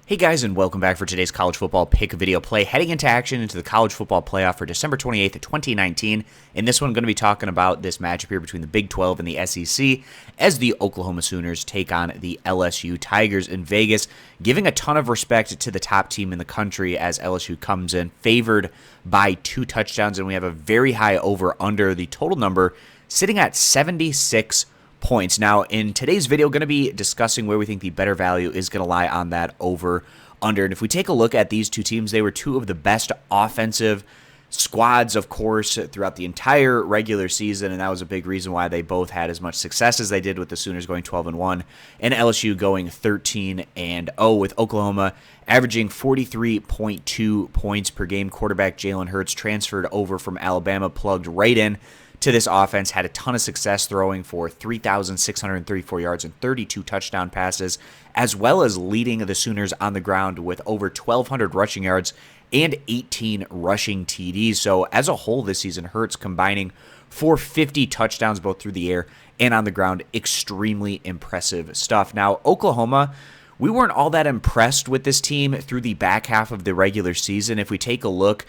Hey guys, and welcome back for today's college football pick video play, heading into action into the college football playoff for December 28th, 2019. In this one, I'm going to be talking about this matchup here between the Big 12 and the SEC as the Oklahoma Sooners take on the LSU Tigers in Vegas, giving a ton of respect to the top team in the country as LSU comes in favored by 2 touchdowns, and we have a very high over-under, the total number sitting at 76 points. Now, in today's video, going to be discussing where we think the better value is going to lie on that over-under. And if we take a look at these two teams, they were two of the best offensive squads, of course, throughout the entire regular season, and that was a big reason why they both had as much success as they did, with the Sooners going 12-1 and LSU going 13-0, with Oklahoma averaging 43.2 points per game. Quarterback Jalen Hurts transferred over from Alabama, plugged right in to this offense, had a ton of success throwing for 3,634 yards and 32 touchdown passes, as well as leading the Sooners on the ground with over 1,200 rushing yards and 18 rushing TDs. So as a whole this season, Hurts combining for 50 touchdowns both through the air and on the ground. Extremely impressive stuff. Now, Oklahoma, we weren't all that impressed with this team through the back half of the regular season. If we take a look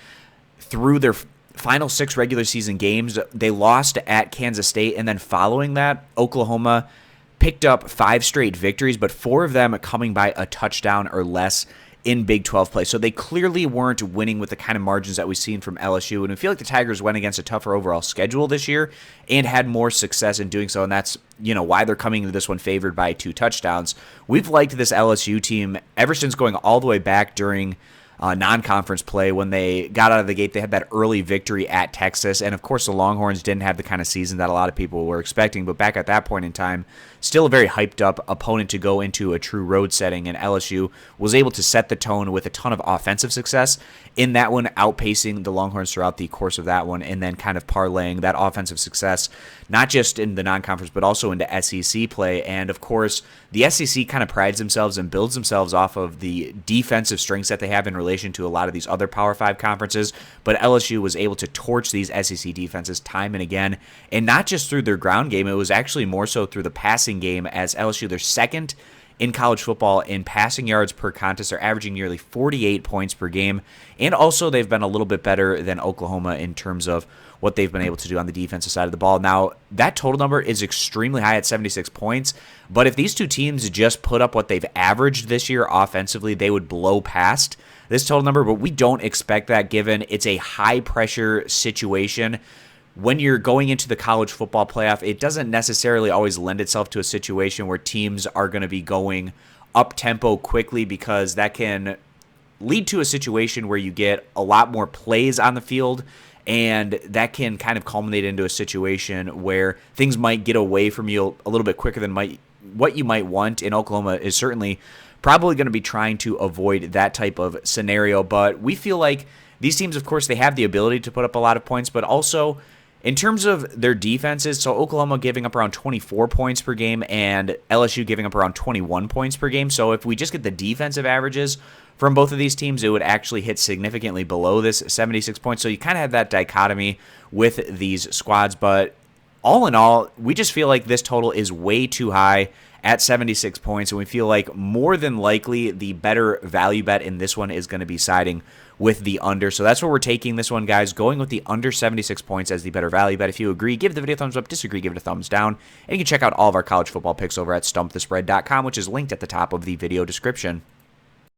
through their final 6 regular season games, they lost at Kansas State, and then following that, Oklahoma picked up 5 straight victories, but 4 of them coming by a touchdown or less in Big 12 play. So they clearly weren't winning with the kind of margins that we've seen from LSU, and we feel like the Tigers went against a tougher overall schedule this year and had more success in doing so, and that's why they're coming into this one favored by 2 touchdowns. We've liked this LSU team ever since going all the way back during non-conference play. When they got out of the gate, they had that early victory at Texas, and of course the Longhorns didn't have the kind of season that a lot of people were expecting, but back at that point in time, still a very hyped up opponent to go into a true road setting, and LSU was able to set the tone with a ton of offensive success in that one, outpacing the Longhorns throughout the course of that one, and then kind of parlaying that offensive success not just in the non-conference but also into SEC play. And of course the SEC kind of prides themselves and builds themselves off of the defensive strengths that they have in relation to a lot of these other Power 5 conferences, but LSU was able to torch these SEC defenses time and again, and not just through their ground game, it was actually more so through the passing game, as LSU, they're second in college football in passing yards per contest. They're averaging nearly 48 points per game, and also they've been a little bit better than Oklahoma in terms of what they've been able to do on the defensive side of the ball. Now, that total number is extremely high at 76 points, but if these two teams just put up what they've averaged this year offensively, they would blow past this total number, but we don't expect that, given it's a high-pressure situation. When you're going into the college football playoff, it doesn't necessarily always lend itself to a situation where teams are going to be going up-tempo quickly, because that can lead to a situation where you get a lot more plays on the field, and that can kind of culminate into a situation where things might get away from you a little bit quicker than what you might want. And Oklahoma is certainly probably going to be trying to avoid that type of scenario, but we feel like these teams, of course, they have the ability to put up a lot of points, but also in terms of their defenses, so Oklahoma giving up around 24 points per game and LSU giving up around 21 points per game. So if we just get the defensive averages from both of these teams, it would actually hit significantly below this 76 points. So you kind of have that dichotomy with these squads, but all in all, we just feel like this total is way too high at 76 points, and we feel like more than likely the better value bet in this one is going to be siding with the under. So that's where we're taking this one, guys, going with the under 76 points as the better value bet. If you agree, give the video a thumbs up. Disagree, give it a thumbs down. And you can check out all of our college football picks over at stumpthespread.com, which is linked at the top of the video description.